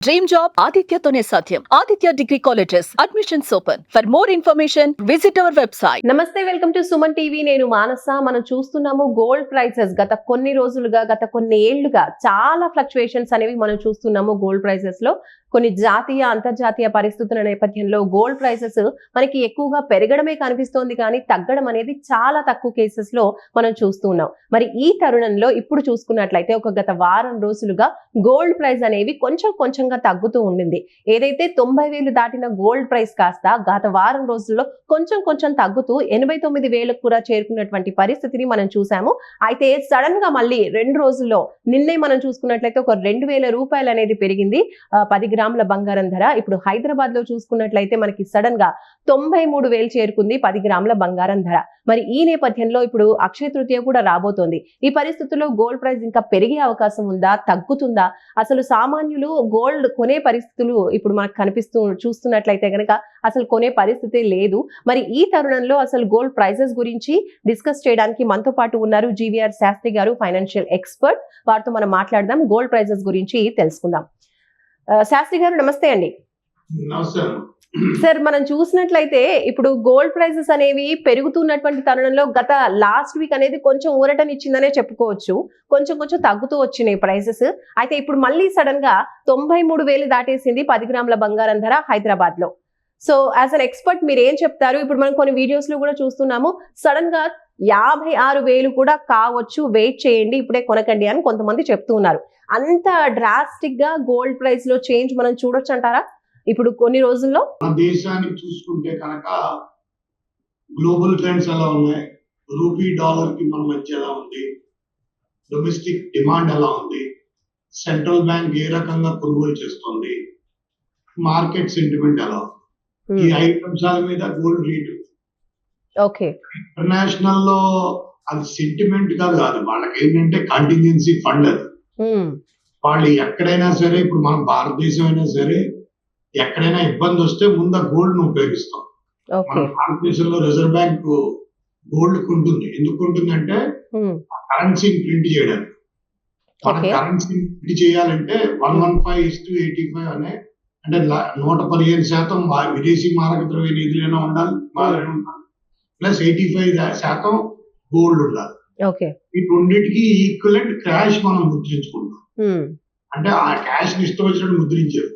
Dream job ఆదిత్యతోనే సాధ్యం. Aditya degree colleges admissions open. For more information visit our website. నమస్తే, welcome to Suman TV. నేను మానస. మనం చూస్తున్నాము గోల్డ్ ప్రైసెస్ గత కొన్ని రోజులుగా, గత కొన్ని ఏళ్లుగా చాలా ఫ్లక్చుయేషన్స్ అనేవి మనం చూస్తున్నాము గోల్డ్ ప్రైసెస్ లో. కొన్ని జాతీయ అంతర్జాతీయ పరిస్థితుల నేపథ్యంలో గోల్డ్ ప్రైసెస్ మనకి ఎక్కువగా పెరగడమే కనిపిస్తోంది, కానీ తగ్గడం అనేది చాలా తక్కువ కేసెస్ లో మనం చూస్తున్నాం. మరి ఈ తరుణంలో ఇప్పుడు చూసుకున్నట్లయితే ఒక గత వారం రోజులుగా గోల్డ్ ప్రైస్ అనేవి కొంచెం కొంచెంగా తగ్గుతూ ఉండింది. ఏదైతే 90,000 దాటిన గోల్డ్ ప్రైస్ కాస్త గత వారం రోజుల్లో కొంచెం కొంచెం తగ్గుతూ 89,000 కూడా చేరుకున్నటువంటి పరిస్థితిని మనం చూసాము. అయితే సడన్ గా మళ్ళీ 2 రోజుల్లో నిన్నే మనం చూసుకున్నట్లయితే ఒక 2,000 రూపాయలు అనేది పెరిగింది 10 గ్రాముల బంగారం ధర. ఇప్పుడు హైదరాబాద్ లో చూసుకున్నట్లయితే మనకి సడన్ గా 93,000 చేరుకుంది 10 గ్రాముల బంగారం ధర. మరి ఈ నేపథ్యంలో ఇప్పుడు అక్షయ తృతీయ కూడా రాబోతోంది. ఈ పరిస్థితుల్లో గోల్డ్ ప్రైస్ ఇంకా పెరిగే అవకాశం ఉందా, తగ్గుతుందా? అసలు సామాన్యులు గోల్డ్ కొనే పరిస్థితులు ఇప్పుడు మనకు చూస్తున్నట్లయితే గనక అసలు కొనే పరిస్థితి లేదు. మరి ఈ తరుణంలో అసలు గోల్డ్ ప్రైసెస్ గురించి డిస్కస్ చేయడానికి మనతో పాటు ఉన్నారు జీవీఆర్ శాస్త్రి గారు, ఫైనాన్షియల్ ఎక్స్పర్ట్. వారితో మనం మాట్లాడదాం, గోల్డ్ ప్రైసెస్ గురించి తెలుసుకుందాం. శాస్త్రి గారు నమస్తే అండి. సార్, మనం చూసినట్లయితే ఇప్పుడు గోల్డ్ ప్రైసెస్ అనేవి పెరుగుతున్నటువంటి తరుణంలో గత లాస్ట్ వీక్ అనేది కొంచెం ఊరటనిచ్చిందనే చెప్పుకోవచ్చు. కొంచెం కొంచెం తగ్గుతూ వచ్చినాయి ప్రైసెస్. అయితే ఇప్పుడు మళ్ళీ సడన్ గా 93,000 దాటేసింది 10 గ్రాముల బంగారం ధర హైదరాబాద్ లో. సో యాజ్ అన్ ఎక్స్పర్ట్ మీరు ఏం చెప్తారు? ఇప్పుడు మనం కొన్ని వీడియోస్ లో కూడా చూస్తున్నాము, సడన్ గా 56,000 కూడా కావచ్చు, వెయిట్ చేయండి, ఇప్పుడే కొనకండి అని కొంతమంది చెప్తూ ఉన్నారు. అంత డ్రాస్టిక్ గా గోల్డ్ ప్రైస్ లో చేంజ్ మనం చూడొచ్చు అంటారా ఇప్పుడు కొన్ని రోజుల్లో? మన దేశానికి చూసుకుంటే కనుక గ్లోబల్ ట్రెండ్స్ ఎలా ఉన్నాయి, రూపీ డాలర్ కి మన మధ్య ఎలా ఉంది, డొమెస్టిక్ డిమాండ్ ఎలా ఉంది, సెంట్రల్ బ్యాంక్ ఏ రకంగా కొనుగోలు చేస్తుంది, మార్కెట్ సెంటిమెంట్ ఎలా ఉంది, ఈ 5 అంశాల మీద గోల్డ్ రేట్. ఓకే, ఇంటర్నేషనల్ లో అది సెంటిమెంట్ కాదు, వాళ్ళకి ఏంటంటే కంటింజెన్సీ ఫండ్. అది వాళ్ళు ఎక్కడైనా సరే, ఇప్పుడు మన భారతదేశం అయినా సరే, ఎక్కడైనా ఇబ్బంది వస్తే ముందు ఆ గోల్డ్ ను ఉపయోగిస్తాం. మన భారతదేశంలో రిజర్వ్ బ్యాంక్ గోల్డ్ కొంటుంది. ఎందుకు ఉంటుందంటే కరెన్సీని ప్రింట్ చేయడానికి. మన కరెన్సీని ప్రింట్ చేయాలంటే 115:85 అనే, అంటే 115% విదేశీ మారక ద్రవ్య నిధులైనా ఉండాలి, ప్లస్ 85% గోల్డ్ ఉండాలి. ఈ రెండింటికి ఈక్వలెంట్ క్యాష్ మనం ముద్రించుకుంటాం. అంటే ఆ క్యాష్ ని ఇష్టం వచ్చినట్టు ముద్రించారు.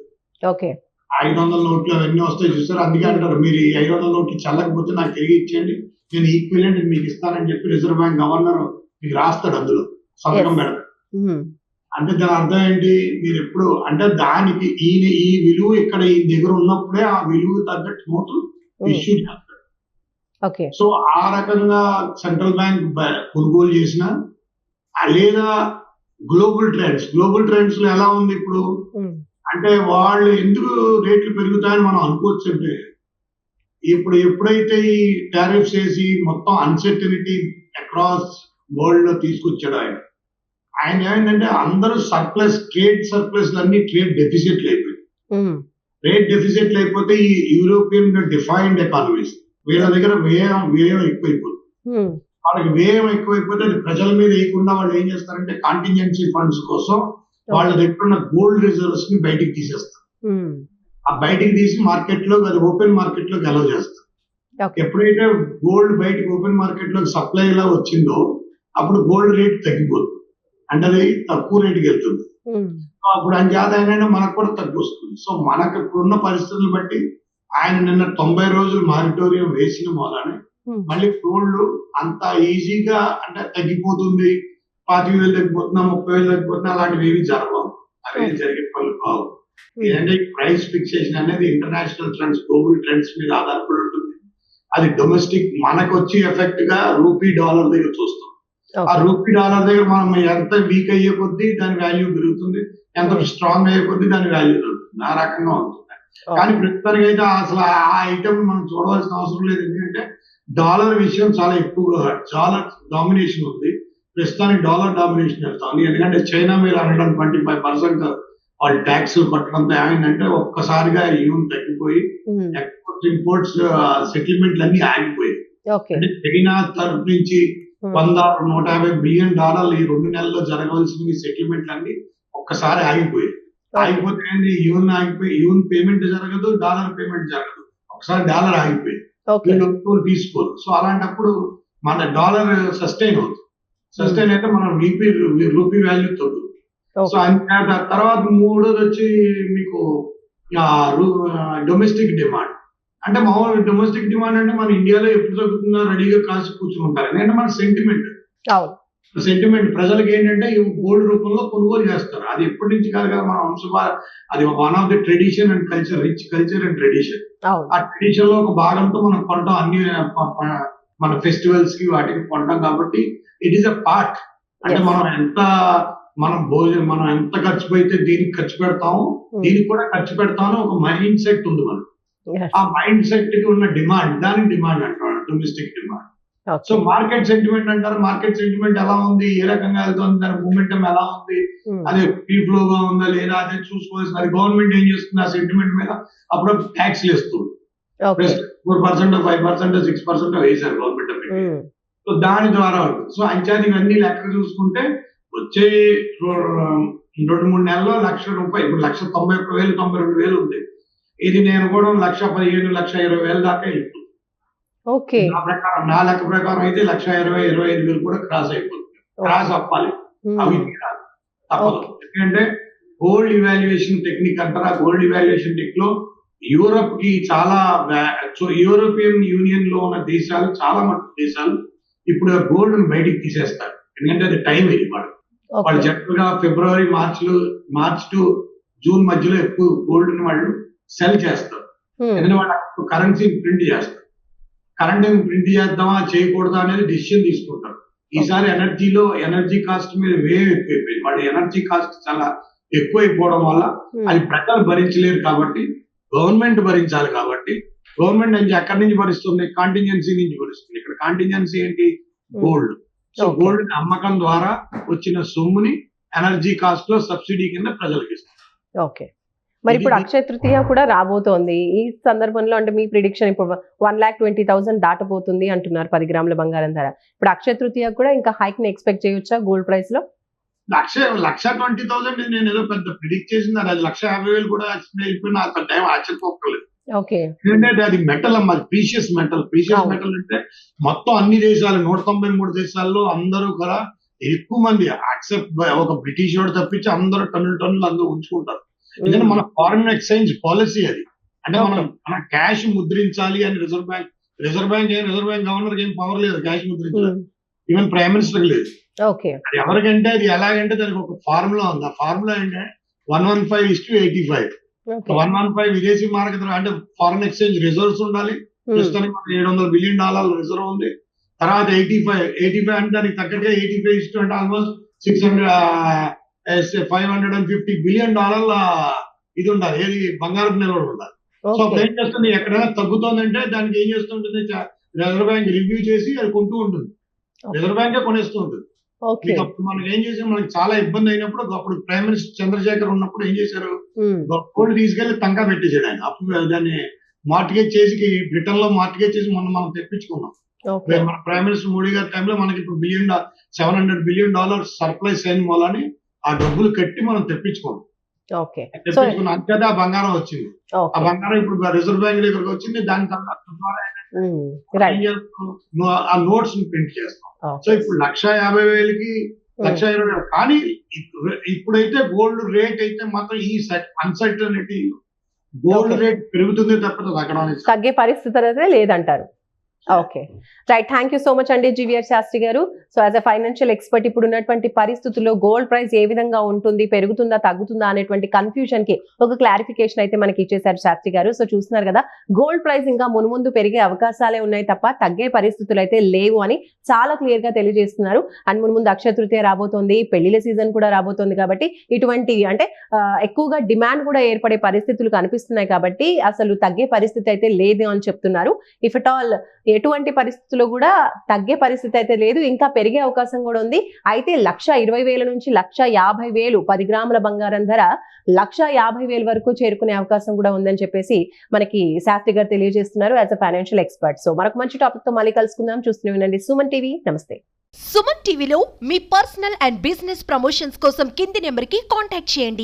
500 నోట్లు అవన్నీ వస్తాయి చూస్తారు. అందుకే అంటారు, మీరు ఈ 500 నోట్లు చల్లకపోతే నాకు తిరిగి ఇచ్చేయండి, నేను ఈక్వలెంట్ మీకు ఇస్తానని చెప్పి రిజర్వ్ బ్యాంక్ గవర్నర్ మీకు రాస్తాడు, అందులో సంతకం పెడతాడు. అంటే దాని అర్థం ఏంటి? మీరు ఎప్పుడు అంటే దానికి ఈ విలువ ఇక్కడ ఈ దగ్గర ఉన్నప్పుడే ఆ విలువ తగ్గట్టు నోట్లు ఇష్యూ చేస్తాడు. సో ఆ రకంగా సెంట్రల్ బ్యాంక్ కొనుగోలు చేసిన, లేదా గ్లోబల్ ట్రెండ్స్ లో ఎలా ఉంది ఇప్పుడు అంటే వాళ్ళు ఎందుకు రేట్లు పెరుగుతాయని మనం అనుకోవచ్చు. అంటే ఇప్పుడు ఎప్పుడైతే ఈ టారిఫ్స్ వేసి మొత్తం అన్సర్టనిటీ అక్రాస్ వరల్డ్ లో తీసుకొచ్చాడు ఆయన ఏంటంటే అందరూ ట్రేడ్ సర్ప్లస్ అన్ని ట్రేడ్ డెఫిసిట్లు అయిపోయాయి. ట్రేడ్ డెఫిసిట్లు అయిపోతే ఈ యూరోపియన్ డిఫైన్డ్ ఎకానమీస్ వీళ్ళ దగ్గర వ్యయం ఎక్కువైపోతుంది. వాళ్ళకి వ్యయం ఎక్కువైపోతే అది ప్రజల మీద వేయకుండా వాళ్ళు ఏం చేస్తారంటే కాంటింజెన్సీ ఫండ్స్ కోసం వాళ్ళ దగ్గర ఉన్న గోల్డ్ రిజర్వ్స్ ని బయటికి తీసేస్తారు. ఆ బయటికి తీసి మార్కెట్ లో, అది ఓపెన్ మార్కెట్ లోకి అలౌ చేస్తారు. ఎప్పుడైతే గోల్డ్ బయటకు ఓపెన్ మార్కెట్ లోకి సప్లై ఎలా వచ్చిందో అప్పుడు గోల్డ్ రేట్ తగ్గిపోతుంది, అంటే అది తక్కువ రేటుకి వెళ్తుంది. అప్పుడు ఆయన చేత అయినా మనకు కూడా తగ్గు వస్తుంది. సో మనకు ఇప్పుడున్న పరిస్థితులను బట్టి ఆయన నిన్న 90 రోజులు మారిటోరియం వేసిన మూలానే మళ్ళీ గోల్డ్ అంత ఈజీగా అంటే తగ్గిపోతుంది, 25,000 తగ్గిపోతున్నా, 30,000 తగ్గిపోతున్నా, అలాంటివి ఏమి జరగవు. అవి జరిగే పనులు కావు. ఏంటంటే ప్రైస్ ఫిక్సేషన్ అనేది ఇంటర్నేషనల్ ట్రెండ్స్, గ్లోబల్ ట్రెండ్స్ మీద ఆధారపడి ఉంటుంది. అది డొమెస్టిక్ మనకు వచ్చి ఎఫెక్ట్ గా రూపీ డాలర్ దగ్గర చూస్తాం. ఆ రూపీ డాలర్ దగ్గర మనం ఎంత వీక్ అయ్యే కొద్దీ దాని వాల్యూ పెరుగుతుంది, ఎంత స్ట్రాంగ్ అయ్యే కొద్దీ దాని వాల్యూ పెరుగుతుంది. ఆ రకంగా ఉంటుంది. కానీ ప్రస్తుతానికి అయితే అసలు ఆ ఐటమ్ మనం చూడవలసిన అవసరం లేదు. ఎందుకంటే డాలర్ విషయం చాలా ఎక్కువగా డాలర్ డామినేషన్ ఉంది. ప్రస్తుతానికి డాలర్ డామినేషన్ వెళ్తాం. ఎందుకంటే చైనా మీద 125% వాళ్ళు ట్యాక్స్ కట్టడంతో ఏమైందంటే ఒక్కసారిగా యూన్ తగ్గిపోయి ఎక్స్పోర్ట్స్ ఇంపోర్ట్స్ సెటిల్మెంట్లు అన్ని ఆగిపోయాయి. అంటే చైనా తరఫు నుంచి 100-150 బిలియన్ డాలర్లు ఈ 2 నెలల్లో జరగవలసిన సెటిల్మెంట్లు అన్ని ఒక్కసారి ఆగిపోయాయి. ఆగిపోతే యూన్ పేమెంట్ జరగదు, డాలర్ పేమెంట్ జరగదు. ఒకసారి డాలర్ ఆగిపోయింది, వీళ్ళు తీసుకోరు. సో అలాంటప్పుడు మన డాలర్ సస్టైన్ అవుతుంది. సస్టైన్ అయితే మనం రూపీ వాల్యూ తగ్గుతుంది. సో తర్వాత మూడోది వచ్చి మీకు డొమెస్టిక్ డిమాండ్. అంటే మామూలు డొమెస్టిక్ డిమాండ్ అంటే మన ఇండియాలో ఎప్పుడు తగ్గుతుందో రెడీగా కాసి కూర్చుంటారు. ఎందుకంటే మన సెంటిమెంట్ ప్రజలకు ఏంటంటే గోల్డ్ రూపంలో కొనుగోలు చేస్తారు. అది ఎప్పటి నుంచి కాదు కదా, మన అది one of the tradition and culture, rich culture and tradition. ఆ ట్రెడిషన్ లో ఒక భాగంతో మనం కొంటాం, అన్ని మన ఫెస్టివల్స్ కి వాటికి కొంటాం. కాబట్టి ఇట్ ఈస్ అ పార్ట్. అంటే మనం ఎంత ఖర్చు పెడితే దీనికి ఖర్చు పెడతాము, దీనికి కూడా ఖర్చు పెడతాము. ఒక మైండ్ సెట్ ఉంది మనకు. ఆ మైండ్ సెట్ కి ఉన్న డిమాండ్, దానికి డిమాండ్ అంటారు, domestic demand. So market sentiment అంటారు. మార్కెట్ సెంటిమెంట్ ఎలా ఉంది, ఏ రకంగా వెళ్తుంది, దాని మూమెంటం ఎలా ఉంది, అదే ఫ్రీ ఫ్లో గా ఉందా లేదా, అదే చూసుకోవాల్సింది. అది గవర్నమెంట్ ఏం చేస్తుంది, ఆ సెంటిమెంట్ మీద అప్పుడు ట్యాక్స్లు వేస్తుంది. 4%, 5%, 6% వేసారు గవర్నమెంట్ ఆఫ్ ఇండియా. సో దాని ద్వారా ఉంటుంది. సో అంచాది ఇవన్నీ లెక్క చూసుకుంటే వచ్చే 2-3 నెలల్లో ₹1,00,000, ఇప్పుడు 1,91,000, 92,000 ఉంది. ఇది నేను కూడా 1,15,000, 1,20,000 దాకా వెళ్తుంది. నా లెక్క ప్రకారం అయితే 1,20,000, 25,000 కూడా క్రాస్ అయిపోతుంది. క్రాస్ అవ్వాలి, అవి తప్పదు. ఎందుకంటే గోల్డ్ ఇవాల్యుయేషన్ టెక్నిక్ అంటారా, గోల్డ్ ఇవాల్యుయేషన్ టెక్నిక్ లో యూరోప్ కి చాలా, యూరోపియన్ యూనియన్ లో ఉన్న దేశాలు, చాలా మటుకు దేశాలు ఇప్పుడు గోల్డ్ ని బయటికి తీసేస్తారు. ఎందుకంటే అది టైం ఇది. వాళ్ళు జనరల్గా ఫిబ్రవరి, మార్చ్ టు జూన్ మధ్యలో ఎక్కువ గోల్డ్ ని వాళ్ళు సెల్ చేస్తారు. ఎందుకంటే వాళ్ళు కరెన్సీని ప్రింట్ చేస్తారు. కరెంట్ ప్రింట్ చేద్దామా చేయకూడదా అనేది డిసిషన్ తీసుకుంటారు. ఈసారి ఎనర్జీ కాస్ట్ మీద ఎక్కువైపోయింది. వాడి ఎనర్జీ కాస్ట్ చాలా ఎక్కువైపోవడం వల్ల అది ప్రజలు భరించలేరు. కాబట్టి గవర్నమెంట్ భరించాలి. కాబట్టి గవర్నమెంట్ నుంచి ఎక్కడి నుంచి భరిస్తుంది, కాంటింజెన్సీ నుంచి భరిస్తుంది. ఇక్కడ కాంటింజెన్సీ ఏంటి, గోల్డ్. సో గోల్డ్ అమ్మకం ద్వారా వచ్చిన సొమ్ముని ఎనర్జీ కాస్ట్ లో సబ్సిడీ కింద ప్రజలకు ఇస్తారు. ఓకే, మరి ఇప్పుడు అక్షయ తృతీయ కూడా రాబోతోంది. ఈ సందర్భంలో అంటే మీ ప్రిడిక్షన్ ఇప్పుడు 1,20,000 దాటబోతుంది అంటున్నారు 10 గ్రాముల బంగారం ధర. ఇప్పుడు అక్షయ తృతీయ కూడా ఇంకా హైక్ ని ఎక్స్పెక్ట్ చేయొచ్చా గోల్డ్ ప్రైస్ లో? 1,20,000 నేను ఏదో పెద్ద ప్రిడిక్ట్ చేసింది. అది 1,50,000 కూడా వెళ్ళిపోయినా అంత టైం ఆశ్చర్యపోకలేదు. ఎందుకంటే అది మెటల్ అమ్మ, ప్రీషియస్ మెటల్. ప్రీషియస్ మెటల్ అంటే మొత్తం అన్ని దేశాలు 193 దేశాల్లో అందరూ కూడా ఎక్కువ మంది యాక్సెప్ట్, ఒక బ్రిటిష్ వాడు తప్పించి అందరూ టన్నులు అందరూ ఉంచుకుంటారు. ఎందుకంటే మన ఫారిన్ ఎక్స్చేంజ్ పాలసీ అది. అంటే మన క్యాష్ ముద్రించాలి అని రిజర్వ్ బ్యాంక్ గవర్నర్ ఏం పవర్ లేదు క్యాష్ ముద్రించాలి. ఈవెన్ ప్రైమ్ మినిస్టర్ లేదు. అది ఎవరికంటే అది ఎలాగంటే దానికి ఒక ఫార్ములా ఉంది. ఆ ఫార్ములా ఏంటంటే 115:85. 115 విదేశీ మార్కెట్ అంటే ఫారిన్ ఎక్స్చేంజ్ రిజర్వ్స్ ఉండాలి. ప్రస్తుతానికి $700 బిలియన్ రిజర్వ్ ఉంది. తర్వాత 85 అంటే దానికి తగ్గట్టుగా 85 అంటే ఆల్మోస్ట్ $550 బిలియన్ ఇది ఉండాలి. ఏది బంగారం నిల్వలు ఉండాలి. సో అప్పుడు ఏం చేస్తుంది, ఎక్కడైనా తగ్గుతుందంటే దానికి ఏం చేస్తుంటుంది, రిజర్వ్ బ్యాంక్ రివ్యూ చేసి అది కొంటూ ఉంటుంది. రిజర్వ్ బ్యాంకే కొనేస్తూ ఉంటుంది. అప్పుడు మనకి ఏం చేసి, మనకి చాలా ఇబ్బంది అయినప్పుడు, అప్పుడు ప్రైమ్ మినిస్టర్ చంద్రశేఖర్ ఉన్నప్పుడు ఏం చేశారు, గోల్డ్ తీసుకెళ్లి తనఖా పెట్టేసాడు ఆయన. అప్పుడు దాన్ని మార్టిగేజ్ చేసి, బ్రిటన్ లో మార్టిగేజ్ చేసి మనం తెప్పించుకున్నాం. మన ప్రైమ్ మినిస్టర్ మోడీ గారి టైంలో మనకి ఇప్పుడు $700 బిలియన్ సర్ప్లైస్ అయిన మూలని ఆ డబ్బులు కట్టి మనం తెప్పించుకున్నాం. అంతేదా ఆ బంగారం వచ్చింది. ఆ బంగారం ఇప్పుడు రిజర్వ్ బ్యాంక్ దగ్గరకు వచ్చింది. దాని ద్వారా ఆ నోట్స్ ని ప్రింట్ చేస్తాం. సో ఇప్పుడు 1,50,000కి 1,20,000. కానీ ఇప్పుడైతే గోల్డ్ రేట్ అయితే మాత్రం ఈ అన్సర్టనిటీ, గోల్డ్ రేట్ పెరుగుతుంది తప్ప తగ్గే పరిస్థితి అయితే లేదంటారు. Okay, right. Thank you so much అండి జీవీఆర్ శాస్త్రి గారు. So as a financial expert, ఇప్పుడు ఉన్నటువంటి పరిస్థితుల్లో గోల్డ్ ప్రైస్ ఏ విధంగా ఉంటుంది, పెరుగుతుందా తగ్గుతుందా అనేటువంటి కన్ఫ్యూజన్ కి ఒక క్లారిఫికేషన్ అయితే మనకి ఇచ్చేశారు శాస్త్రి గారు. సో చూస్తున్నారు కదా, గోల్డ్ ప్రైస్ ఇంకా మున్ముందు పెరిగే అవకాశాలే ఉన్నాయి తప్ప తగ్గే పరిస్థితులు అయితే లేవు అని చాలా క్లియర్ గా తెలియజేస్తున్నారు. అండ్ మున్ముందు అక్షయ తృతీయ రాబోతోంది, పెళ్లిల సీజన్ కూడా రాబోతోంది. కాబట్టి ఇటువంటి అంటే ఎక్కువగా డిమాండ్ కూడా ఏర్పడే పరిస్థితులు కనిపిస్తున్నాయి. కాబట్టి అసలు తగ్గే పరిస్థితి అయితే లేదు అని చెప్తున్నారు. ఇఫ్ అట్ ఆల్ ఎటువంటి పరిస్థితుల్లో కూడా తగ్గే పరిస్థితి అయితే లేదు, ఇంకా పెరిగే అవకాశం కూడా ఉంది. అయితే 1,20,000 నుంచి 1,50,000 10 గ్రాముల బంగారం ధర 1,50,000 వరకు చేరుకునే అవకాశం కూడా ఉందని చెప్పేసి మనకి శాస్త్రి గారు తెలియజేస్తున్నారు as a financial expert. So మరొక మంచి టాపిక్ తో మళ్ళీ కలుసుకుందాం. చూస్తూనే ఉండండి సుమన్ టీవీ. నమస్తే. సుమన్ టీవీలో మీ పర్సనల్ అండ్ బిజినెస్ ప్రమోషన్స్ కోసం కింది నెంబర్కి కాంటాక్ట్ చేయండి.